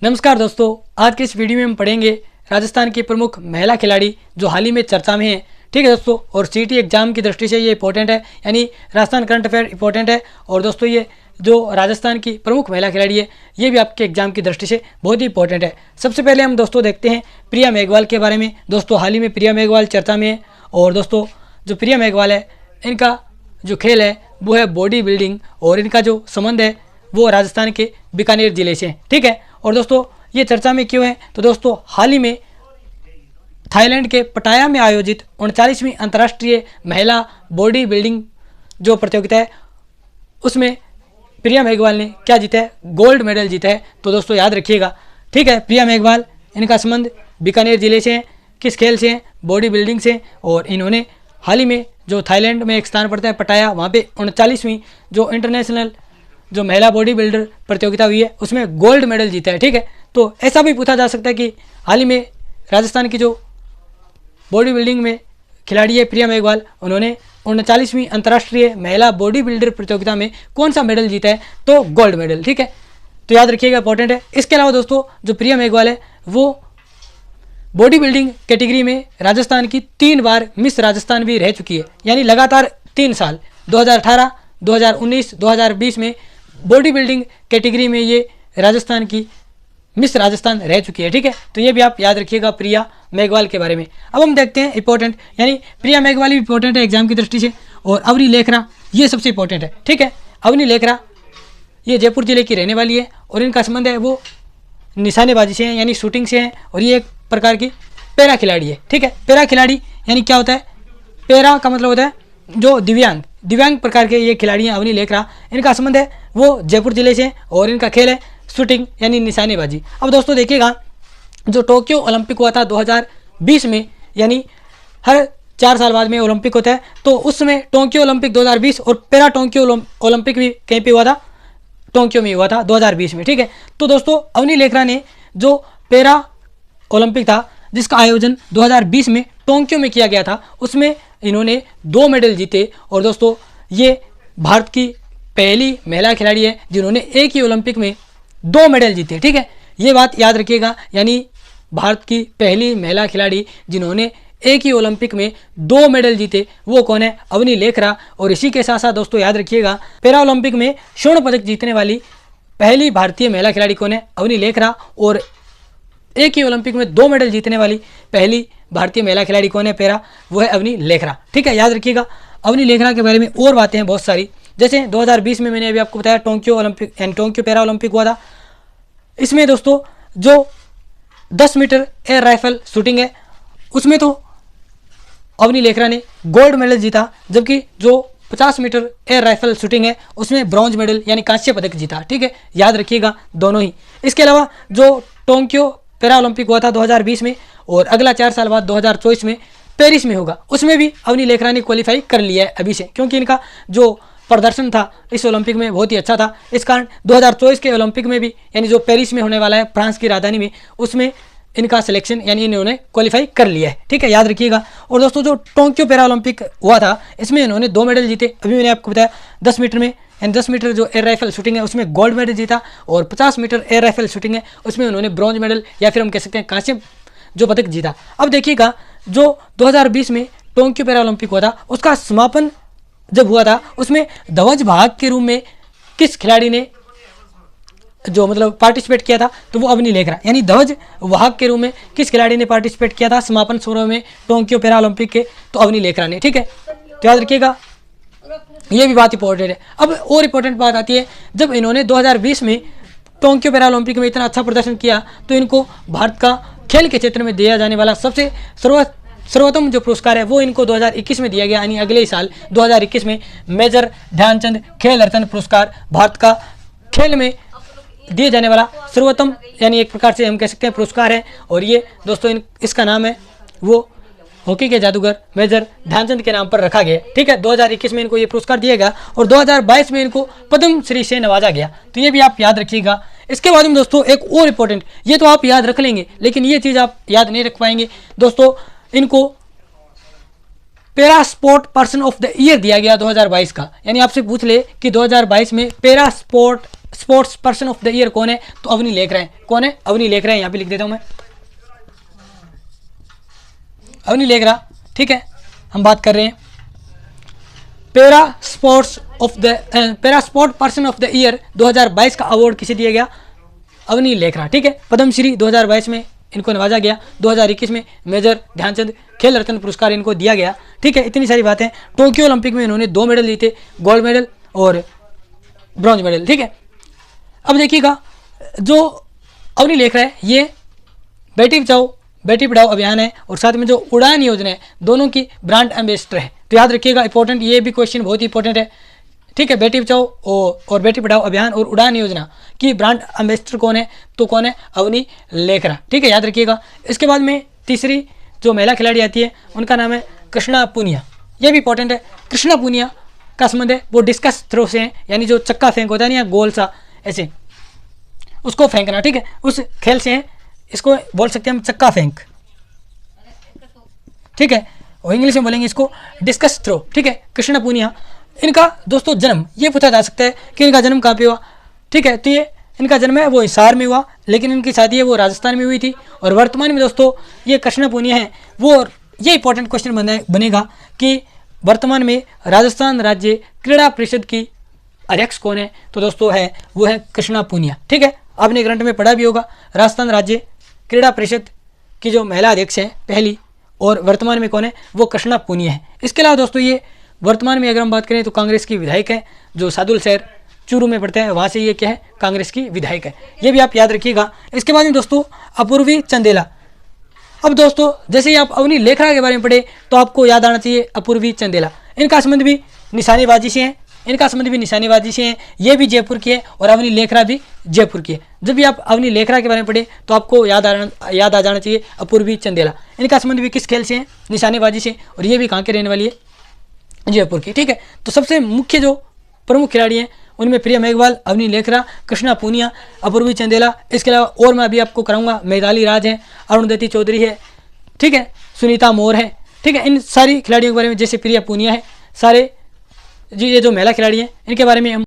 नमस्कार दोस्तों, आज के इस वीडियो में हम पढ़ेंगे राजस्थान की प्रमुख महिला खिलाड़ी जो हाल ही में चर्चा में है। ठीक है दोस्तों, और सीटी एग्जाम की दृष्टि से ये इंपॉर्टेंट है, यानी राजस्थान करंट अफेयर इंपॉर्टेंट है। और दोस्तों ये जो राजस्थान की प्रमुख महिला खिलाड़ी है ये भी आपके एग्जाम की दृष्टि से बहुत ही इंपॉर्टेंट है। सबसे पहले हम दोस्तों देखते हैं प्रिया मेघवाल के बारे में। दोस्तों हाल ही में प्रिया मेघवाल चर्चा में है। और दोस्तों जो प्रिया मेघवाल है इनका जो खेल है वो है बॉडी बिल्डिंग, और इनका जो संबंध है वो राजस्थान के बीकानेर जिले से है। ठीक है, और दोस्तों ये चर्चा में क्यों है, तो दोस्तों हाल ही में थाईलैंड के पटाया में आयोजित 39वीं अंतर्राष्ट्रीय महिला बॉडी बिल्डिंग जो प्रतियोगिता है उसमें प्रिया मेघवाल ने क्या जीता है, गोल्ड मेडल जीता है। तो दोस्तों याद रखिएगा। ठीक है, प्रिया मेघवाल इनका संबंध बीकानेर जिले से है। किस खेल से है, बॉडी बिल्डिंग से। और इन्होंने हाल ही में जो थाईलैंड में एक स्थान पड़ता है पटाया, वहाँ पे 39वीं जो इंटरनेशनल जो महिला बॉडी बिल्डर प्रतियोगिता हुई है उसमें गोल्ड मेडल जीता है। ठीक है, तो ऐसा भी पूछा जा सकता है कि हाल ही में राजस्थान की जो बॉडी बिल्डिंग में खिलाड़ी है प्रिया मेघवाल, उन्होंने 39वीं अंतर्राष्ट्रीय महिला बॉडी बिल्डर प्रतियोगिता में कौन सा मेडल जीता है, तो गोल्ड मेडल। ठीक है, तो याद रखिएगा, इंपॉर्टेंट है। इसके अलावा दोस्तों जो प्रिया मेघवाल है वो बॉडी बिल्डिंग कैटेगरी में राजस्थान की 3 बार मिस राजस्थान भी रह चुकी है, यानी लगातार 3 साल 2018, 2019, 2020 में बॉडी बिल्डिंग कैटेगरी में ये राजस्थान की मिस राजस्थान रह चुकी है। ठीक है, तो ये भी आप याद रखिएगा प्रिया मेघवाल के बारे में। अब हम देखते हैं इंपॉर्टेंट, यानी प्रिया मेघवाल भी इंपॉर्टेंट है एग्जाम की दृष्टि से, और अवनी लेखरा ये सबसे इंपॉर्टेंट है। ठीक है, अवनी लेखरा ये जयपुर जिले की रहने वाली है और इनका संबंध है वो निशानेबाजी से है, यानी शूटिंग से है, और ये एक प्रकार की पैरा खिलाड़ी है। ठीक है, पैरा खिलाड़ी यानी क्या होता है, पैरा का मतलब होता है जो दिव्यांग प्रकार के ये खिलाड़ी हैं अवनी लेखरा। इनका संबंध है वो जयपुर जिले से और इनका खेल है शूटिंग यानी निशानेबाजी। अब दोस्तों देखिएगा, जो टोक्यो ओलंपिक हुआ था 2020 में, यानी हर 4 साल बाद में ओलंपिक होता है, तो उस समय टोक्यो ओलंपिक 2020 और पैरा टोक्यो ओलंपिक भी कहीं पे हुआ था, टोक्यो में हुआ था 2020 में। ठीक है, तो दोस्तों अवनी लेखरा ने जो पैरा ओलंपिक था जिसका आयोजन 2020 में टोक्यो में किया गया था उसमें इन्होंने 2 मेडल जीते। और दोस्तों ये भारत की पहली महिला खिलाड़ी है जिन्होंने एक ही ओलंपिक में 2 मेडल जीते। ठीक है, ये बात याद रखिएगा, यानी भारत की पहली महिला खिलाड़ी जिन्होंने एक ही ओलंपिक में 2 मेडल जीते वो कौन है, अवनी लेखरा। और इसी के साथ साथ दोस्तों याद रखिएगा, पैरा ओलंपिक में स्वर्ण पदक जीतने वाली पहली भारतीय महिला खिलाड़ी कौन है, अवनी लेखरा। और एक ही ओलंपिक में 2 मेडल जीतने वाली पहली भारतीय महिला खिलाड़ी कौन है पैरा, वो है अवनी लेखरा। ठीक है, याद रखिएगा। अवनी लेखरा के बारे में और बातें हैं बहुत सारी, जैसे 2020 में मैंने अभी आपको बताया टोक्यो ओलंपिक यानी टोक्यो पैरा ओलंपिक हुआ था। इसमें दोस्तों जो 10 मीटर एयर राइफल शूटिंग है उसमें तो अवनी लेखरा ने गोल्ड मेडल जीता, जबकि जो 50 मीटर एयर राइफल शूटिंग है उसमें ब्रॉन्ज मेडल यानी कांस्य पदक जीता। ठीक है, याद रखिएगा दोनों ही। इसके अलावा जो टोक्यो पैरा ओलंपिक हुआ था 2020 में और अगला 4 साल बाद 2024 में पेरिस में होगा, उसमें भी अवनी लेखरा ने क्वालिफाई कर लिया है अभी से, क्योंकि इनका जो प्रदर्शन था इस ओलंपिक में बहुत ही अच्छा था। इस कारण 2024 के ओलंपिक में भी, यानी जो पेरिस में होने वाला है फ्रांस की राजधानी में, उसमें इनका सिलेक्शन यानी इन्होंने क्वालिफाई कर लिया है। ठीक है, याद रखिएगा। और दोस्तों जो टोक्यो पैरा ओलंपिक हुआ था इसमें इन्होंने 2 मेडल जीते। अभी मैंने आपको बताया 10 मीटर में, यानी 10 मीटर जो एयर राइफल शूटिंग है उसमें गोल्ड मेडल जीता, और 50 मीटर एयर राइफल शूटिंग है उसमें उन्होंने ब्रॉन्ज मेडल या फिर हम कह सकते हैं कांस्य जो पदक जीता। अब देखिएगा, जो 2020 में टोक्यो पैरा ओलंपिक हुआ था उसका समापन जब हुआ था उसमें ध्वज भाग के रूप में किस खिलाड़ी ने जो मतलब पार्टिसिपेट किया था, तो वो अवनी लेखरा, यानी ध्वज वाहक के रूप में किस खिलाड़ी ने पार्टिसिपेट किया था समापन समारोह में टोक्यो पैरा ओलंपिक के, तो अवनी लेखरा ने। ठीक है, तो याद रखिएगा, ये भी बात इंपॉर्टेंट है। अब और इम्पोर्टेंट बात आती है, जब इन्होंने 2020 में टोक्यो पैरा ओलंपिक में इतना अच्छा प्रदर्शन किया तो इनको भारत का खेल के क्षेत्र में दिया जाने वाला सबसे सर्वोत्तम जो पुरस्कार है वो इनको 2021 में दिया गया, यानी अगले ही साल 2021 में मेजर ध्यानचंद खेल रत्न पुरस्कार भारत का खेल में दिए जाने वाला सर्वोत्तम, यानी एक प्रकार से हम कह सकते हैं पुरस्कार है। और ये दोस्तों इसका नाम है वो हॉकी के जादूगर मेजर ध्यानचंद के नाम पर रखा गया। ठीक है, 2021 में इनको ये पुरस्कार दिया गया और 2022 में इनको पद्म श्री से नवाजा गया। तो ये भी आप याद रखिएगा। इसके बाद में दोस्तों एक और इम्पोर्टेंट, ये तो आप याद रख लेंगे लेकिन ये चीज़ आप याद नहीं रख पाएंगे दोस्तों, इनको para sport person of the year दिया गया 2022 का, यानी आपसे पूछ ले कि 2022 में para sport sports person of the year कौन है? तो अवनी लेखरा है। कौन है? अवनी लेखरा है। यहाँ पे लिख देता हूँ मैं, अवनी लेखरा। ठीक है, हम बात कर रहे हैं para sport person of the year 2022 का अवार्ड किसे दिया गया? अवनी लेखरा। ठीक है, पद्मश्री 2022 में इनको नवाजा गया। 2021 में मेजर ध्यानचंद खेल रत्न पुरस्कार इनको दिया गया। ठीक है, इतनी सारी बातें। टोक्यो ओलंपिक में इन्होंने 2 मेडल लिए थे, गोल्ड मेडल और ब्रॉन्ज मेडल। ठीक है, अब देखिएगा जो अवनी लेखरा है ये बेटी बचाओ बेटी पढ़ाओ अभियान है और साथ में जो उड़ान योजना है दोनों की ब्रांड एम्बेसडर है। तो याद रखिएगा, इंपॉर्टेंट, ये भी क्वेश्चन बहुत ही इंपॉर्टेंट है। ठीक है, बेटी बचाओ और बेटी पढ़ाओ अभियान और उड़ान योजना की ब्रांड एम्बेसडर कौन है? तो कौन है? अवनी लेखरा। ठीक है, याद रखिएगा। इसके बाद में तीसरी जो महिला खिलाड़ी आती है उनका नाम है कृष्णा पुनिया। ये भी इंपॉर्टेंट है। कृष्णा पुनिया का संबंध है वो डिस्कस थ्रो से है, यानी जो चक्का फेंक होता है ना, या गोल सा ऐसे उसको फेंकना। ठीक है, उस खेल से है, इसको बोल सकते हैं हम चक्का फेंक। ठीक है, और इंग्लिश में बोलेंगे इसको डिस्कस थ्रो। ठीक है, कृष्णा पुनिया, इनका दोस्तों जन्म ये पूछा जा सकता है कि इनका जन्म कहाँ पे हुआ। ठीक है, तो ये इनका जन्म है वो हिसार में हुआ, लेकिन इनकी शादी है वो राजस्थान में हुई थी। और वर्तमान में दोस्तों ये कृष्णा पुनिया है वो, ये इंपॉर्टेंट क्वेश्चन बनेगा कि वर्तमान में राजस्थान राज्य क्रीड़ा परिषद की अध्यक्ष कौन है? तो दोस्तों है वो है कृष्णा पुनिया। ठीक है, आपने ग्रंथ में पढ़ा भी होगा, राजस्थान राज्य क्रीड़ा परिषद की जो महिला अध्यक्ष है पहली, और वर्तमान में कौन है? वो कृष्णा पुनिया है। इसके अलावा दोस्तों ये वर्तमान में अगर हम बात करें तो कांग्रेस की विधायक है, जो सादुल शहर चूरू में पड़ता है, वहाँ से ये क्या है? कांग्रेस की विधायक है। ये भी आप याद रखिएगा। इसके बाद में दोस्तों अपूर्वी चंदेला। अब दोस्तों जैसे ही आप अवनी लेखरा के बारे में पढ़े तो आपको याद आना चाहिए अपूर्वी चंदेला। इनका संबंध भी निशानेबाजी से है, ये भी जयपुर की है और अवनी लेखरा भी जयपुर की है। जब भी आप अवनी लेखरा के बारे में पढ़े तो आपको याद आ जाना चाहिए अपूर्वी चंदेला। इनका संबंध भी किस खेल से है? निशानेबाजी से, और ये भी कहाँ के रहने वाली है? जयपुर की। ठीक है, तो सबसे मुख्य जो प्रमुख खिलाड़ी हैं उनमें प्रिया मेघवाल, अवनी लेखरा, कृष्णा पुनिया, अपूर्वी चंदेला। इसके अलावा और मैं अभी आपको कराऊंगा, मैदाली राज है, अरुणदत्ती चौधरी है, ठीक है, सुनीता मोर है। ठीक है, इन सारी खिलाड़ियों के बारे में, जैसे प्रिया पुनिया है, सारे जी ये जो महिला खिलाड़ी हैं इनके बारे में हम